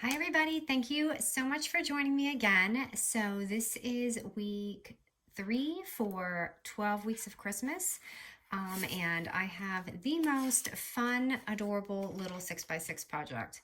Hi everybody, thank you so much for joining me again. So this is week 3 for 12 weeks of Christmas. And I have the most fun, adorable little 6x6 project.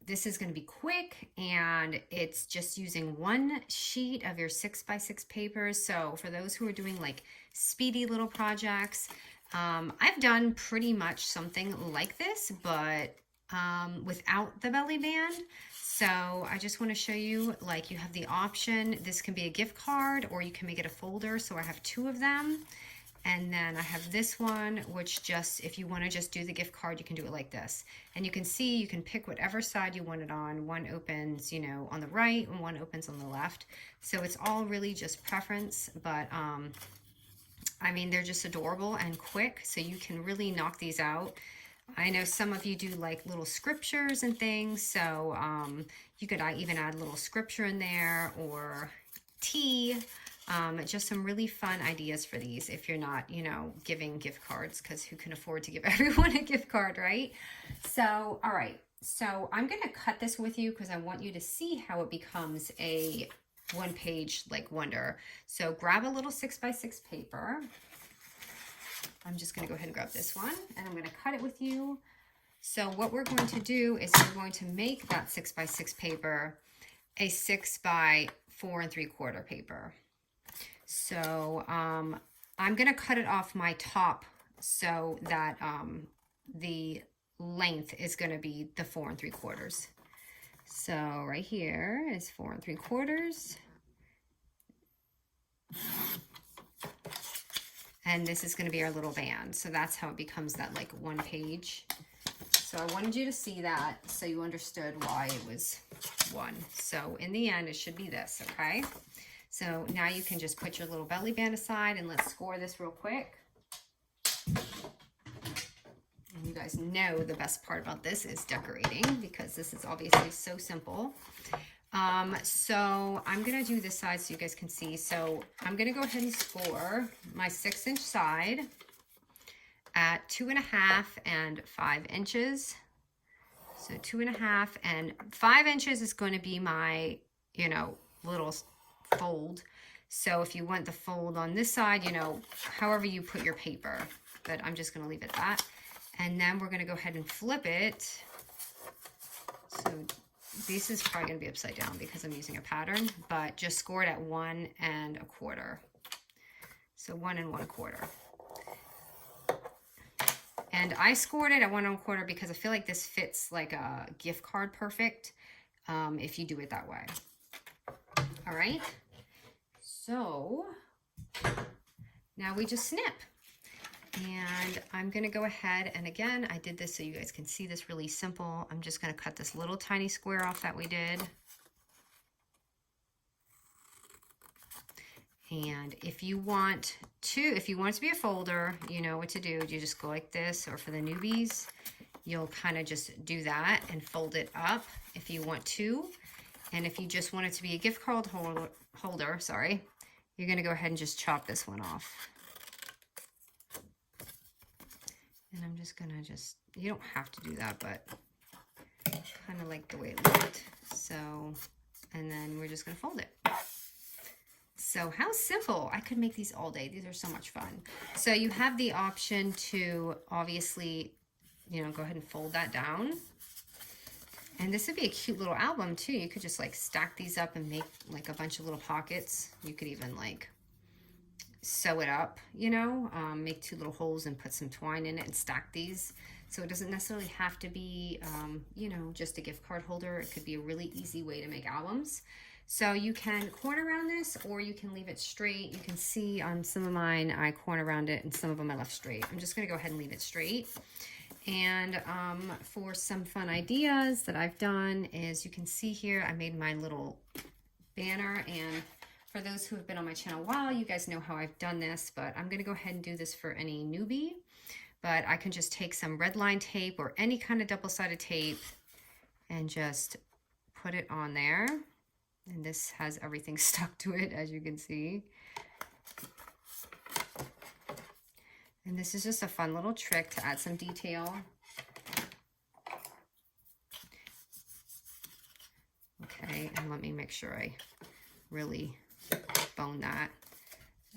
This is going to be quick and it's just using one sheet of your 6x6 paper. So for those who are doing like speedy little projects, I've done pretty much something like this, but without the belly band. So I just want to show you, like, you have the option. This can be a gift card or you can make it a folder. So I have 2 of them. And then I have this one, which just, if you want to just do the gift card, you can do it like this. And you can see, you can pick whatever side you want it on. One opens, you know, on the right and one opens on the left. So it's all really just preference, but I mean, they're just adorable and quick. So you can really knock these out. I know some of you do like little scriptures and things, so you could even add a little scripture in there or tea. Just some really fun ideas for these if you're not, you know, giving gift cards, because who can afford to give everyone a gift card, right? So, all right. So I'm going to cut this with you because I want you to see how it becomes a one-page like wonder. So grab a little 6x6 paper. I'm just going to go ahead and grab this one and I'm going to cut it with you. So what we're going to do is we're going to make that 6x6 paper a 6x4 3/4 paper. So I'm going to cut it off my top so that the length is going to be the 4 3/4. So right here is 4 3/4. And this is going to be our little band. So that's how it becomes that like one page. So I wanted you to see that so you understood why it was one. So in the end, it should be this, okay? So now you can just put your little belly band aside and let's score this real quick. And you guys know the best part about this is decorating, because this is obviously so simple. So I'm going to do this side so you guys can see. So I'm going to go ahead and score my 6-inch side at 2.5 and 5 inches. So 2.5 and 5 inches is going to be my, you know, little fold. So if you want the fold on this side, you know, however you put your paper, but I'm just going to leave it at that. And then we're going to go ahead and flip it. So this is probably going to be upside down because I'm using a pattern, but just score it at 1 1/4. So 1 1/4. And I scored it at 1 1/4 because I feel like this fits like a gift card perfect if you do it that way. All right. So now we just snip. And I'm going to go ahead, and again, I did this so you guys can see this really simple. I'm just going to cut this little tiny square off that we did. And if you want it to be a folder, you know what to do. You just go like this, or for the newbies, you'll kind of just do that and fold it up if you want to. And if you just want it to be a gift card holder, sorry, you're going to go ahead and just chop this one off. And I'm just going to you don't have to do that, but kind of like the way it looked. So, and then we're just going to fold it. So how simple. I could make these all day. These are so much fun. So you have the option to obviously, you know, go ahead and fold that down. And this would be a cute little album too. You could just like stack these up and make like a bunch of little pockets. You could even like sew it up, you know, make 2 little holes and put some twine in it and stack these. So it doesn't necessarily have to be, you know, just a gift card holder. It could be a really easy way to make albums. So you can corner around this or you can leave it straight. You can see on some of mine, I corner around it and some of them I left straight. I'm just going to go ahead and leave it straight. And for some fun ideas that I've done is you can see here, I made my little banner, and for those who have been on my channel a while, you guys know how I've done this, but I'm going to go ahead and do this for any newbie. But I can just take some red line tape or any kind of double-sided tape and just put it on there. And this has everything stuck to it, as you can see. And this is just a fun little trick to add some detail. let me make sure I really bone that.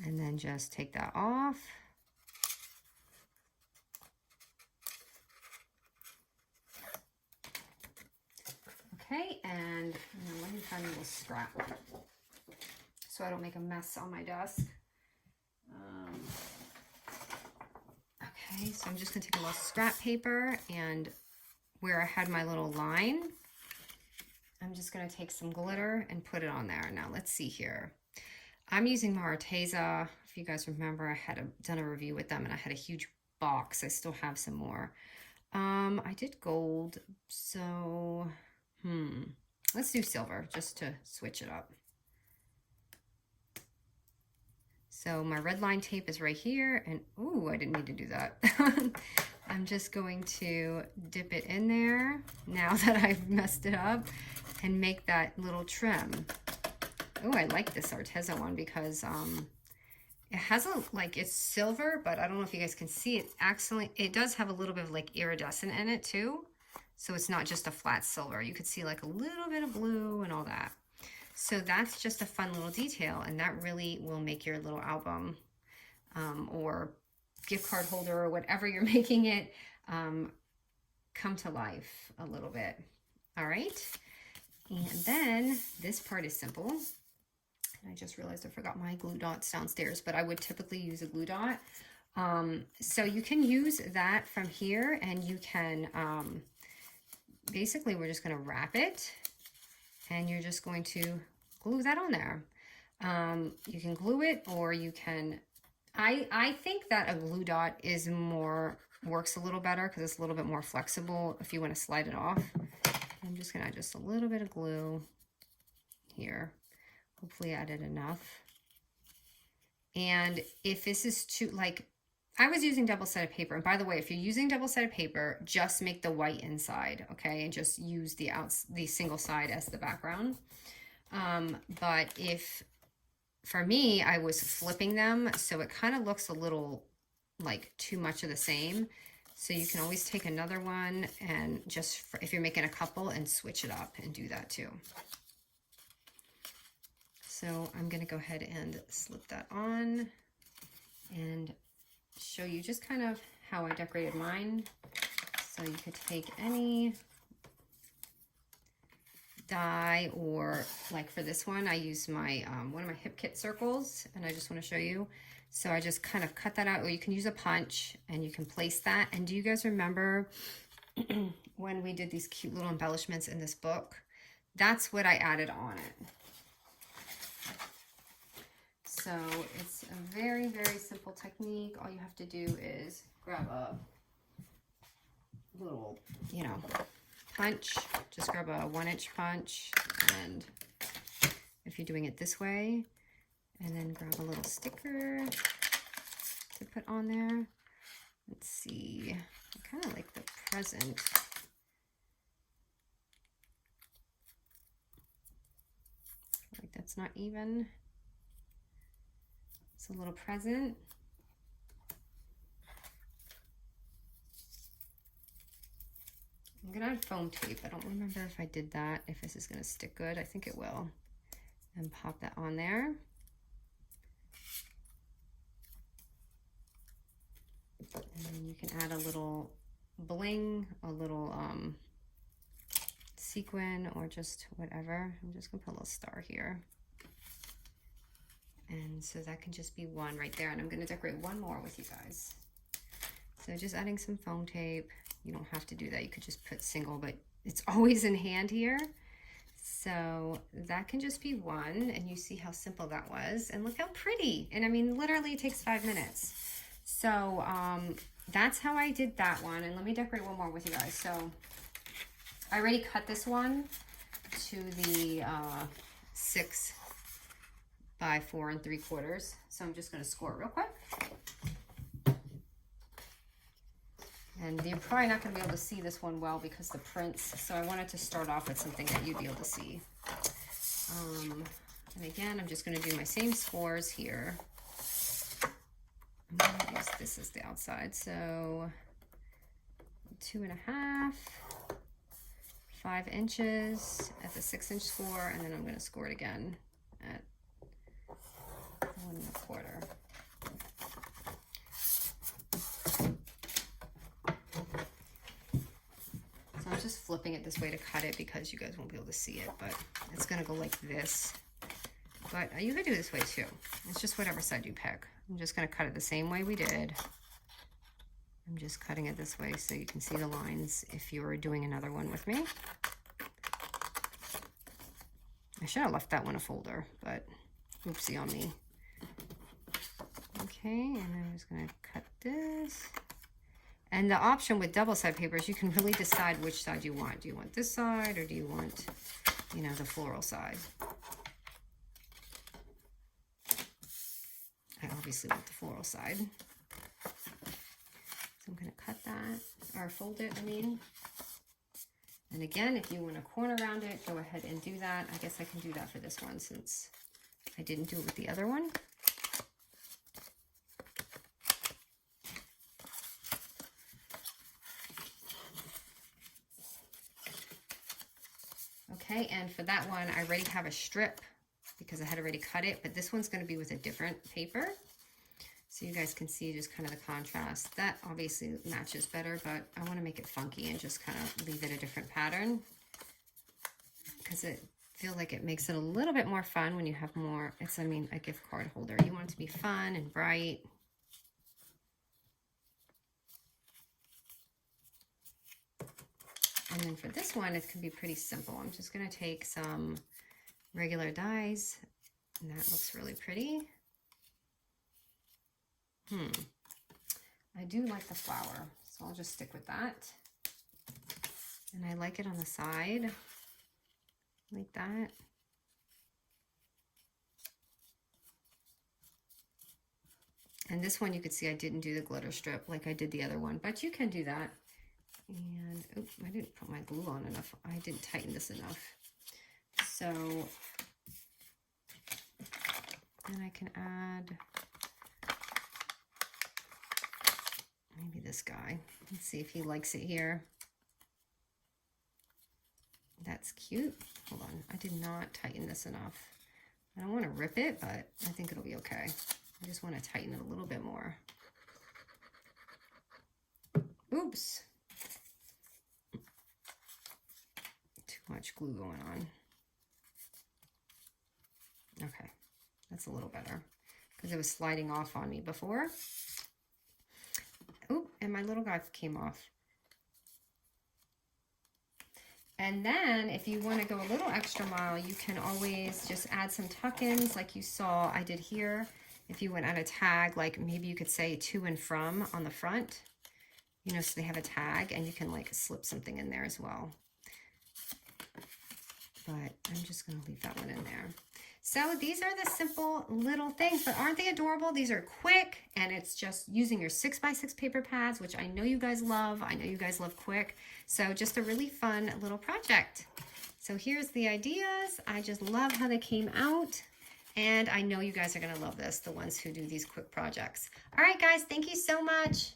And then just take that off. Okay, and let me find a little scrap so I don't make a mess on my desk. Okay, so I'm just gonna take a little scrap paper, and where I had my little line, I'm just gonna take some glitter and put it on there. Now let's see here. I'm using my Arteza. If you guys remember, I had done a review with them and I had a huge box. I still have some more. I did gold, so let's do silver just to switch it up. So my red line tape is right here, and ooh, I didn't need to do that. I'm just going to dip it in there now that I've messed it up and make that little trim. Oh, I like this Arteza one because it has it's silver, but I don't know if you guys can see it. Actually, it does have a little bit of like iridescent in it too. So it's not just a flat silver. You could see like a little bit of blue and all that. So that's just a fun little detail, and that really will make your little album or gift card holder or whatever you're making it come to life a little bit. All right. And then this part is simple. And I just realized I forgot my glue dots downstairs, but I would typically use a glue dot. So you can use that from here, and you can, basically we're just going to wrap it, and you're just going to glue that on there. You can glue it, or you can, I think that a glue dot is works a little better because it's a little bit more flexible if you want to slide it off. I'm just going to add just a little bit of glue here. Hopefully I added enough. And if this is too, I was using double-sided paper. And by the way, if you're using double-sided paper, just make the white inside, okay? And just use the single side as the background. But for me, I was flipping them, so it kind of looks a little like too much of the same. So you can always take another one and just, if you're making a couple, and switch it up and do that too. So I'm going to go ahead and slip that on and show you just kind of how I decorated mine. So you could take any die, or like for this one, I used my one of my hip kit circles, and I just want to show you. So I just kind of cut that out, or you can use a punch and you can place that. And do you guys remember when we did these cute little embellishments in this book? That's what I added on it. So it's a very, very simple technique. All you have to do is grab a little, punch. Just grab a 1-inch punch, and if you're doing it this way, and then grab a little sticker to put on there. Let's see, I kind of like the present. Like that's not even. It's a little present. I'm gonna add foam tape. I don't remember if I did that, if this is gonna stick good. I think it will. And pop that on there. And then you can add a little bling, a little sequin, or just whatever. I'm just gonna put a little star here. And so that can just be one right there. And I'm gonna decorate one more with you guys. So just adding some foam tape. You don't have to do that. You could just put single, but it's always in hand here. So that can just be one, and you see how simple that was. And look how pretty. And I mean, literally it takes 5 minutes. So that's how I did that one. And let me decorate one more with you guys. So I already cut this one to the 6 by 4 3/4. So I'm just gonna score it real quick. And you're probably not going to be able to see this one well because the prints, so I wanted to start off with something that you'd be able to see. And again, I'm just going to do my same scores here. I'm going to use this as the outside, so 2.5, 5 inches at the 6-inch score, and then I'm going to score it again at 1 1/4. So I'm just flipping it this way to cut it because you guys won't be able to see it, but it's going to go like this. But you could do it this way too. It's just whatever side you pick. I'm just going to cut it the same way we did. I'm just cutting it this way so you can see the lines if you were doing another one with me. I should have left that one a folder, but oopsie on me. Okay, and then I'm just going to cut this. And the option with double side papers, you can really decide which side you want. Do you want this side or do you want, you know, the floral side? I obviously want the floral side. So I'm going to cut that, or fold it, I mean. And again, if you want a corner around it, go ahead and do that. I guess I can do that for this one since I didn't do it with the other one. Okay, and for that one, I already have a strip because I had already cut it, but this one's going to be with a different paper. So you guys can see just kind of the contrast. That obviously matches better, but I want to make it funky and just kind of leave it a different pattern because I feel like it makes it a little bit more fun when you have more, it's, I mean, a gift card holder. You want it to be fun and bright. And then for this one, it can be pretty simple. I'm just going to take some regular dies, and that looks really pretty. I do like the flower, so I'll just stick with that. And I like it on the side, like that. And this one, you could see I didn't do the glitter strip like I did the other one, but you can do that. And, oops, I didn't put my glue on enough. I didn't tighten this enough. So, then I can add maybe this guy. Let's see if he likes it here. That's cute. Hold on, I did not tighten this enough. I don't want to rip it, but I think it'll be okay. I just want to tighten it a little bit more. Oops. Too much glue going on. Okay, that's a little better because it was sliding off on me before. Oop, and my little guy came off. And then if you want to go a little extra mile, you can always just add some tuck-ins like you saw I did here. If you went on a tag, like maybe you could say to and from on the front, you know, so they have a tag and you can like slip something in there as well. But I'm just going to leave that one in there. So these are the simple little things, but aren't they adorable? These are quick, and it's just using your 6x6 paper pads, which I know you guys love. I know you guys love quick. So just a really fun little project. So here's the ideas. I just love how they came out, and I know you guys are going to love this, the ones who do these quick projects. All right, guys, thank you so much.